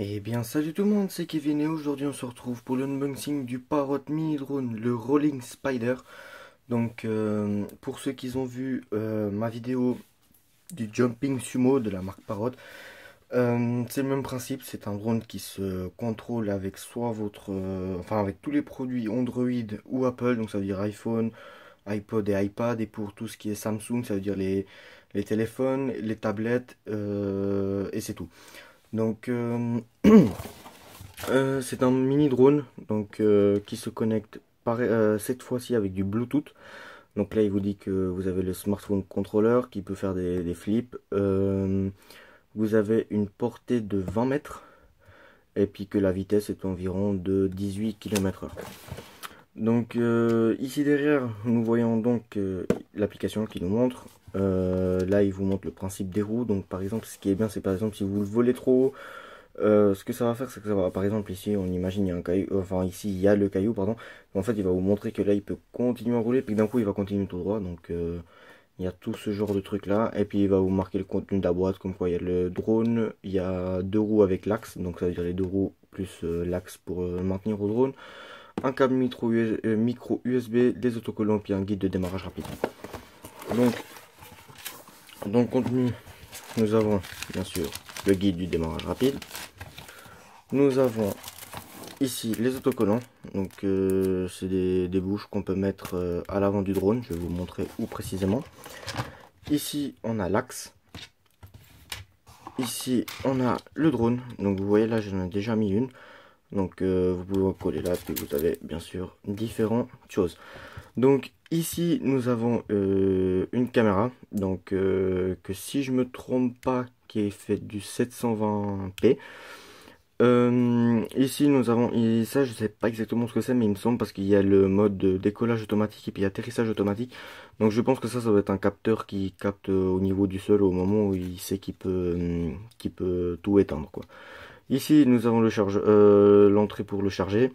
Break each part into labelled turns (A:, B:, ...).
A: Eh bien salut tout le monde, c'est Kevin et aujourd'hui on se retrouve pour l'unboxing du Parrot Mini Drone, le Rolling Spider. Donc pour ceux qui ont vu ma vidéo du Jumping Sumo de la marque Parrot, c'est le même principe, c'est un drone qui se contrôle avec soit votre, avec tous les produits Android ou Apple, donc ça veut dire iPhone, iPod et iPad, et pour tout ce qui est Samsung, ça veut dire les téléphones, les tablettes, et c'est tout. Donc c'est un mini drone donc qui se connecte cette fois-ci avec du Bluetooth. Donc là il vous dit que vous avez le smartphone controller qui peut faire des flips. Vous avez une portée de 20 mètres et puis que la vitesse est environ de 18 km/h. Donc ici derrière nous voyons donc l'application qui nous montre. Là il vous montre le principe des roues. Donc par exemple ce qui est bien, c'est par exemple si vous le volez trop haut, ce que ça va faire, c'est que ça va, par exemple ici on imagine il y a un caillou, ici il y a le caillou pardon. En fait il va vous montrer que là il peut continuer à rouler, puis d'un coup il va continuer tout droit. Donc il y a tout ce genre de truc là, et puis il va vous marquer le contenu de la boîte, comme quoi il y a le drone, il y a deux roues avec l'axe, donc ça veut dire les deux roues plus l'axe pour maintenir au drone, un câble micro USB, des autocollants, puis un guide de démarrage rapide. Donc dans le contenu, nous avons bien sûr le guide du démarrage rapide. Nous avons ici les autocollants. Donc c'est des bouches qu'on peut mettre à l'avant du drone. Je vais vous montrer où précisément. Ici on a l'axe. Ici on a le drone. Donc vous voyez là j'en ai déjà mis une. Donc vous pouvez coller là, puis vous avez bien sûr différentes choses. Donc ici nous avons une caméra, donc que si je me trompe pas, qui est faite du 720p. Ici nous avons, et ça je sais pas exactement ce que c'est, mais il me semble, parce qu'il y a le mode de décollage automatique et puis atterrissage automatique. Donc je pense que ça doit être un capteur qui capte au niveau du sol au moment où il sait qu'il peut tout éteindre quoi. Ici nous avons le l'entrée pour le charger.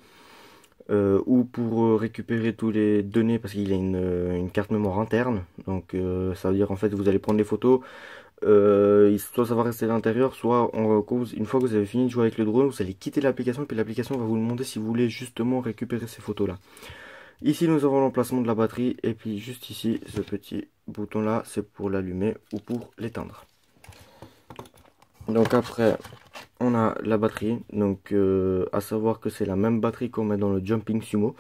A: Ou pour récupérer tous les données, parce qu'il y a une carte mémoire interne. Donc ça veut dire en fait vous allez prendre les photos, soit ça va rester à l'intérieur, soit une fois que vous avez fini de jouer avec le drone, vous allez quitter l'application, et puis l'application va vous demander si vous voulez justement récupérer ces photos là. Ici nous avons l'emplacement de la batterie, et puis juste ici ce petit bouton là c'est pour l'allumer ou pour l'éteindre. Donc après on a la batterie, donc à savoir que c'est la même batterie qu'on met dans le Jumping Sumo,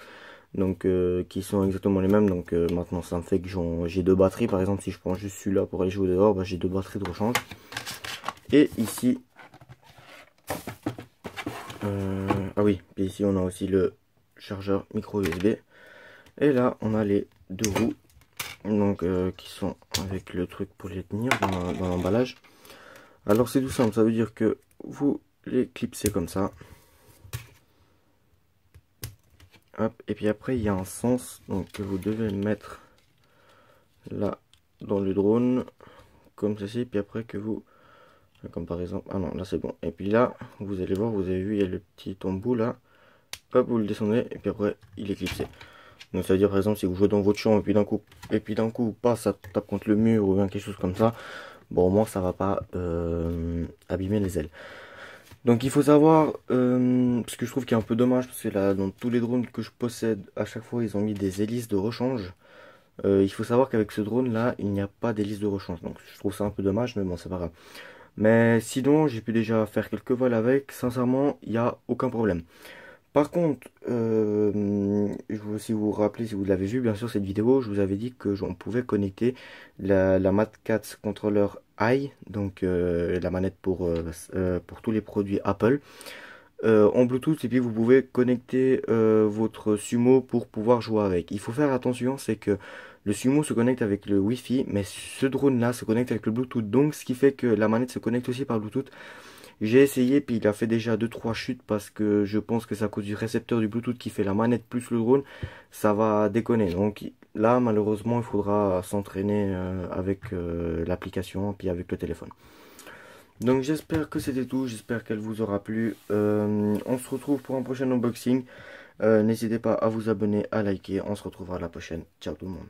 A: donc qui sont exactement les mêmes. Donc maintenant ça me fait que j'ai deux batteries. Par exemple si je prends juste celui-là pour aller jouer dehors, bah, j'ai deux batteries de rechange. Et ici ah oui, et ici on a aussi le chargeur micro USB, et là on a les deux roues, donc qui sont avec le truc pour les tenir dans l'emballage. Alors c'est tout simple, ça veut dire que vous les clipsez comme ça. Hop, et puis après il y a un sens, donc que vous devez le mettre là dans le drone, comme ceci, puis après que vous, comme par exemple, ah non là c'est bon, et puis là vous allez voir, vous avez vu il y a le petit embout là, hop vous le descendez, et puis après il est clipsé. Donc ça veut dire par exemple si vous jouez dans votre chambre et puis d'un coup pas ça tape contre le mur ou bien quelque chose comme ça, bon au moins ça va pas abîmer les ailes. Donc il faut savoir, parce que je trouve qu'il est un peu dommage, parce que là dans tous les drones que je possède, à chaque fois ils ont mis des hélices de rechange. Il faut savoir qu'avec ce drone là il n'y a pas d'hélice de rechange, donc je trouve ça un peu dommage, mais bon c'est pas grave. Mais sinon j'ai pu déjà faire quelques vols avec, sincèrement il n'y a aucun problème. Par contre, je veux aussi vous rappeler, si vous l'avez vu bien sûr cette vidéo, je vous avais dit que on pouvait connecter la Mad Catz Controller i, donc la manette pour tous les produits Apple, en Bluetooth, et puis vous pouvez connecter votre Sumo pour pouvoir jouer avec. Il faut faire attention, c'est que le Sumo se connecte avec le Wi-Fi, mais ce drone là se connecte avec le Bluetooth, donc ce qui fait que la manette se connecte aussi par Bluetooth. J'ai essayé, puis il a fait déjà 2-3 chutes, parce que je pense que c'est à cause du récepteur du Bluetooth qui fait la manette plus le drone, ça va déconner. Donc là malheureusement il faudra s'entraîner avec l'application puis avec le téléphone. Donc j'espère que c'était tout, j'espère qu'elle vous aura plu. On se retrouve pour un prochain unboxing. N'hésitez pas à vous abonner, à liker. On se retrouvera à la prochaine. Ciao tout le monde.